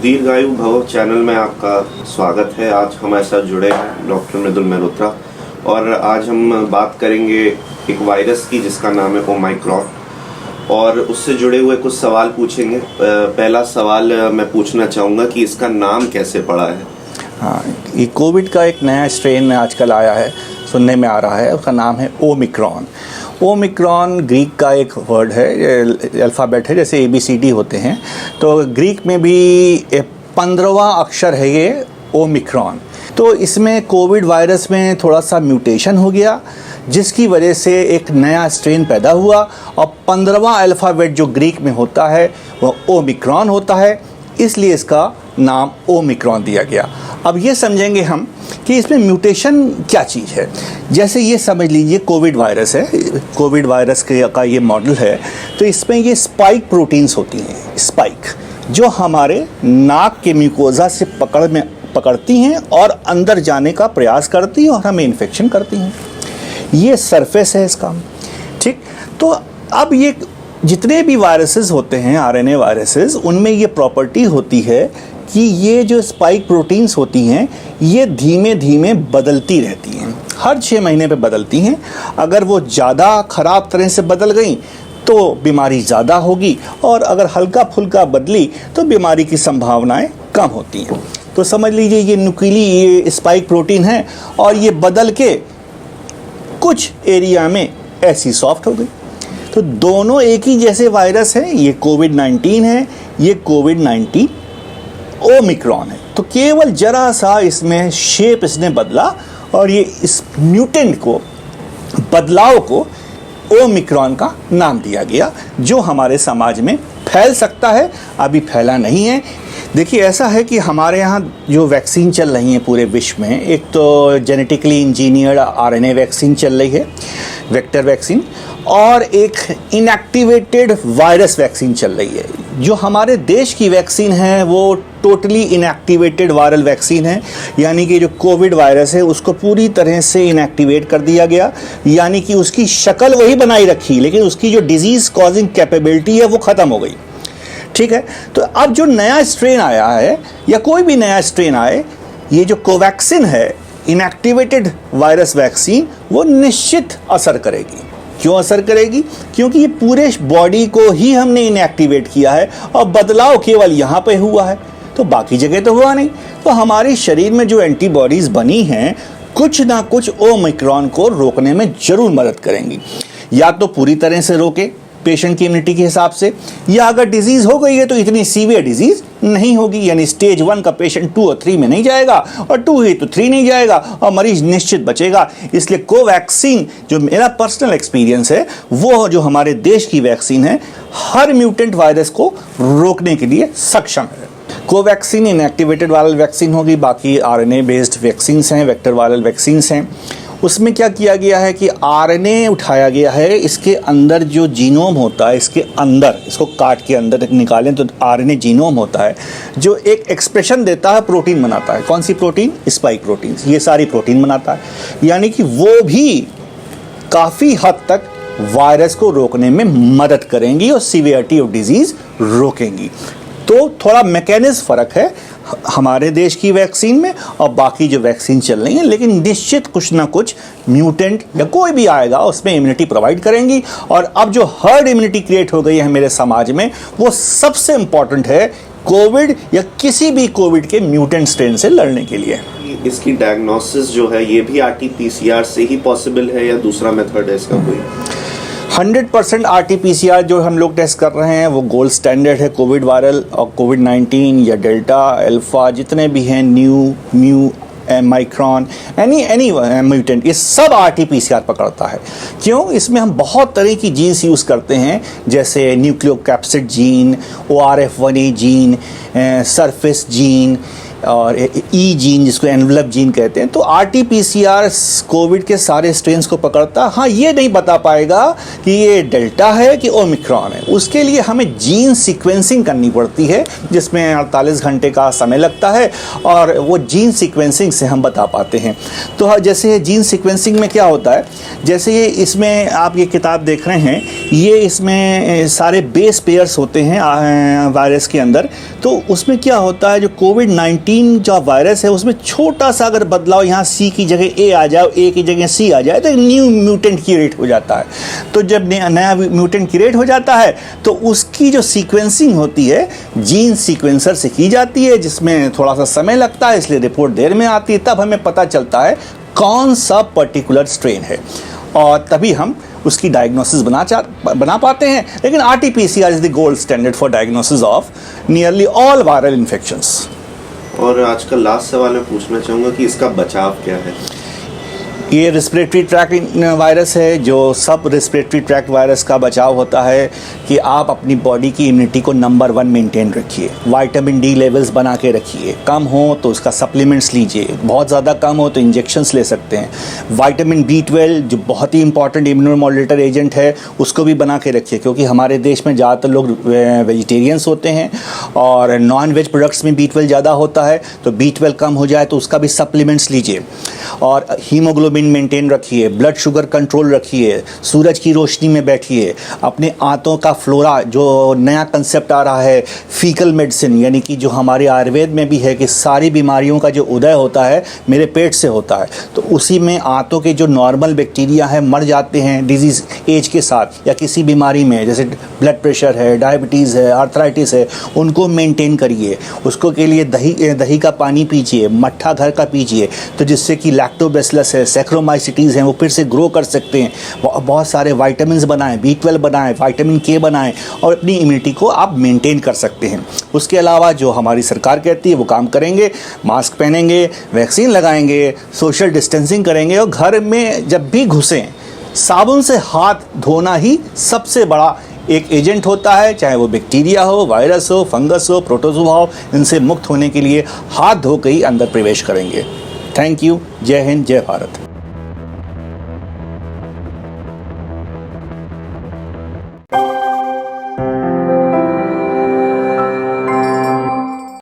दीर्घायु भव चैनल में आपका स्वागत है। आज हमारे साथ जुड़े हैं डॉक्टर मृदुल मेहरोत्रा और आज हम बात करेंगे एक वायरस की जिसका नाम है ओमिक्रॉन और उससे जुड़े हुए कुछ सवाल पूछेंगे। पहला सवाल मैं पूछना चाहूँगा कि इसका नाम कैसे पड़ा है। हाँ, ये कोविड का एक नया स्ट्रेन आजकल आया है, सुनने में आ रहा है, उसका नाम है ओमिक्रॉन। ओमिक्रॉन ग्रीक का एक वर्ड है, अल्फ़ाबेट है, जैसे ABCD होते हैं, तो ग्रीक में भी 15वां अक्षर है ये ओमिक्रॉन। तो इसमें कोविड वायरस में थोड़ा सा म्यूटेशन हो गया जिसकी वजह से एक नया स्ट्रेन पैदा हुआ और 15वां अल्फ़ाबेट जो ग्रीक में होता है वह ओमिक्रॉन होता है, इसलिए इसका नाम ओमिक्रॉन दिया गया। अब ये समझेंगे हम कि इसमें म्यूटेशन क्या चीज़ है। जैसे ये समझ लीजिए कोविड वायरस है, कोविड वायरस का ये मॉडल है, तो इसमें ये स्पाइक प्रोटीन्स होती हैं, स्पाइक जो हमारे नाक के म्यूकोजा से पकड़ती हैं और अंदर जाने का प्रयास करती हैं और हमें इन्फेक्शन करती हैं। ये सरफेस है इसका, ठीक। तो अब ये जितने भी वायरसेस होते हैं, RNA वायरसेस, उनमें ये प्रॉपर्टी होती है कि ये जो स्पाइक प्रोटीन्स होती हैं ये धीमे धीमे बदलती रहती हैं, हर 6 महीने पे बदलती हैं। अगर वो ज़्यादा ख़राब तरह से बदल गई तो बीमारी ज़्यादा होगी और अगर हल्का फुल्का बदली तो बीमारी की संभावनाएं कम होती हैं। तो समझ लीजिए ये नुकीली ये स्पाइक प्रोटीन है और ये बदल के कुछ एरिया में ऐसी सॉफ्ट हो गई। तो दोनों एक ही जैसे वायरस हैं, ये कोविड-19 है, ये कोविड-19 ओमिक्रॉन है। तो केवल जरा सा इसमें शेप इसने बदला और ये इस म्यूटेंट को, बदलाव को ओमिक्रॉन का नाम दिया गया, जो हमारे समाज में फैल सकता है, अभी फैला नहीं है। देखिए ऐसा है कि हमारे यहाँ जो वैक्सीन चल रही हैं पूरे विश्व में, एक तो जेनेटिकली इंजीनियर्ड RNA वैक्सीन चल रही है, वेक्टर वैक्सीन, और एक इनएक्टिवेटेड वायरस वैक्सीन चल रही है। जो हमारे देश की वैक्सीन है वो टोटली इनएक्टिवेटेड वायरल वैक्सीन है, यानी कि जो कोविड वायरस है उसको पूरी तरह से इनएक्टिवेट कर दिया गया, यानी कि उसकी शक्ल वही बनाई रखी लेकिन उसकी जो डिजीज़ कॉजिंग कैपेबिलिटी है वो ख़त्म हो गई, ठीक है। तो अब जो नया स्ट्रेन आया है या कोई भी नया स्ट्रेन आए, ये जो कोवैक्सीन है, इनएक्टिवेटेड वायरस वैक्सीन, वो निश्चित असर करेगी। क्यों असर करेगी? क्योंकि ये पूरे बॉडी को ही हमने इनएक्टिवेट किया है और बदलाव केवल यहाँ पे हुआ है, तो बाकी जगह तो हुआ नहीं। तो हमारे शरीर में जो एंटीबॉडीज़ बनी हैं कुछ ना कुछ ओमिक्रॉन को रोकने में ज़रूर मदद करेंगी। या तो पूरी तरह से रोके पेशेंट की इम्यूनिटी के हिसाब से, या अगर डिजीज़ हो गई है तो इतनी सीवियर डिजीज़ नहीं होगी, यानी स्टेज 1 का पेशेंट 2 और 3 में नहीं जाएगा और 2 है तो 3 नहीं जाएगा और मरीज निश्चित बचेगा। इसलिए कोवैक्सीन, जो मेरा पर्सनल एक्सपीरियंस है, वो जो हमारे देश की वैक्सीन है, हर म्यूटेंट वायरस को रोकने के लिए सक्षम है। कोवैक्सीन इनएक्टिवेटेड वायरल वैक्सीन होगी, बाकी RNA बेस्ड वैक्सीन्स हैं, वेक्टर वायरल वैक्सीन्स हैं। उसमें क्या किया गया है कि RNA उठाया गया है, इसके अंदर जो जीनोम होता है, इसके अंदर, इसको काट के अंदर निकालें तो RNA जीनोम होता है जो एक एक्सप्रेशन देता है, प्रोटीन बनाता है। कौन सी प्रोटीन? Spike protein. ये सारी प्रोटीन बनाता है, यानी कि वो भी काफ़ी हद तक वायरस को रोकने में मदद करेंगी और सीवियरिटी ऑफ डिजीज़ रोकेंगी। तो थोड़ा मैकेनिज्म फ़र्क है हमारे देश की वैक्सीन में और बाकी जो वैक्सीन चल रही हैं, लेकिन निश्चित कुछ ना कुछ म्यूटेंट या कोई भी आएगा उसमें इम्यूनिटी प्रोवाइड करेंगी। और अब जो हर्ड इम्यूनिटी क्रिएट हो गई है मेरे समाज में, वो सबसे इम्पॉर्टेंट है कोविड या किसी भी कोविड के म्यूटेंट स्ट्रेन से लड़ने के लिए। इसकी डायग्नोसिस जो है ये भी RT-PCR से ही पॉसिबल है या दूसरा मेथड है इसका कोई? 100% RT-PCR जो हम लोग टेस्ट कर रहे हैं वो गोल्ड स्टैंडर्ड है। कोविड वायरल और कोविड-19 या डेल्टा, अल्फ़ा, जितने भी हैं, म्यू, माइक्रॉन, एनी म्यूटेंट, ये सब RT-PCR पकड़ता है। क्यों? इसमें हम बहुत तरह की जीन्स यूज़ करते हैं, जैसे nucleocapsid gene, ORF1A gene, surface gene, और ई जीन जिसको एनवलप जीन कहते हैं। तो RT-PCR कोविड के सारे स्ट्रेन्स को पकड़ता, हाँ ये नहीं बता पाएगा कि ये डेल्टा है कि ओमिक्रॉन है। उसके लिए हमें जीन सीक्वेंसिंग करनी पड़ती है जिसमें 48 घंटे का समय लगता है और वो जीन सीक्वेंसिंग से हम बता पाते हैं। तो जैसे जीन सीक्वेंसिंग में क्या होता है, जैसे ये इसमें आप ये किताब देख रहे हैं, ये इसमें सारे बेस पेयर्स होते हैं वायरस के अंदर। तो उसमें क्या होता है, जो कोविड-19 जो वायरस है उसमें छोटा सा अगर बदलाव, यहाँ C की जगह A आ जाए, A की जगह C आ जाए, तो न्यू म्यूटेंट क्रिएट हो जाता है। तो जब नया म्यूटेंट क्रिएट हो जाता है तो उसकी जो सीक्वेंसिंग होती है जीन सीक्वेंसर से की जाती है, जिसमें थोड़ा सा समय लगता है, इसलिए रिपोर्ट देर में आती है। तब हमें पता चलता है कौन सा पर्टिकुलर स्ट्रेन है और तभी हम उसकी डायग्नोसिस बना पाते हैं। लेकिन RT-PCR is the gold standard for diagnosis of nearly all viral infections. और आज का लास्ट सवाल मैं पूछना चाहूँगा कि इसका बचाव क्या है? ये रेस्पिरेटरी ट्रैक्ट वायरस है। जो सब रेस्पिरेटरी ट्रैक्ट वायरस का बचाव होता है कि आप अपनी बॉडी की इम्यूनिटी को नंबर 1 मेंटेन रखिए, विटामिन D लेवल्स बना के रखिए, कम हो तो उसका सप्लीमेंट्स लीजिए, बहुत ज़्यादा कम हो तो इंजेक्शंस ले सकते हैं। विटामिन B12 जो बहुत ही इंपॉर्टेंट इम्यूनोमॉड्यूलेटर एजेंट है उसको भी बना के रखिए, क्योंकि हमारे देश में ज़्यादातर लोग वेजिटेरियंस होते हैं और नॉन वेज प्रोडक्ट्स में B12 ज़्यादा होता है। तो B12 कम हो जाए तो उसका भी सप्लीमेंट्स लीजिए। और हीमोग्लोबिन मेंटेन रखिए, ब्लड शुगर कंट्रोल रखिए, सूरज की रोशनी में बैठिए, अपने आंतों का फ्लोरा, जो नया कंसेप्ट आ रहा है फीकल मेडिसिन, यानी कि जो हमारे आयुर्वेद में भी है कि सारी बीमारियों का जो उदय होता है मेरे पेट से होता है। तो उसी में आंतों के जो नॉर्मल बैक्टीरिया हैं मर जाते हैं डिजीज़ एज के साथ या किसी बीमारी में, जैसे ब्लड प्रेशर है, डायबिटीज़ है, आर्थराइटिस है, उनको मेंटेन करिए। उसको के लिए दही का पानी पीजिए, मट्ठा घर का पीजिए, तो जिससे कि लैक्टोबैसिलस है, सैक्रोमाइसिटीज़ हैं, वो फिर से ग्रो कर सकते हैं। बहुत सारे विटामिन्स बनाएं, B12 बनाएं, विटामिन K बनाएं और अपनी इम्यूनिटी को आप मेंटेन कर सकते हैं। उसके अलावा जो हमारी सरकार कहती है वो काम करेंगे, मास्क पहनेंगे, वैक्सीन लगाएंगे, सोशल डिस्टेंसिंग करेंगे और घर में जब भी घुसें साबुन से हाथ धोना ही सबसे बड़ा एक एजेंट होता है, चाहे वो बैक्टीरिया हो, वायरस हो, फंगस हो, प्रोटोजोआ हो। इनसे मुक्त होने के लिए हाथ धो के ही अंदर प्रवेश करेंगे। Thank you. जय हिंद, जय भारत।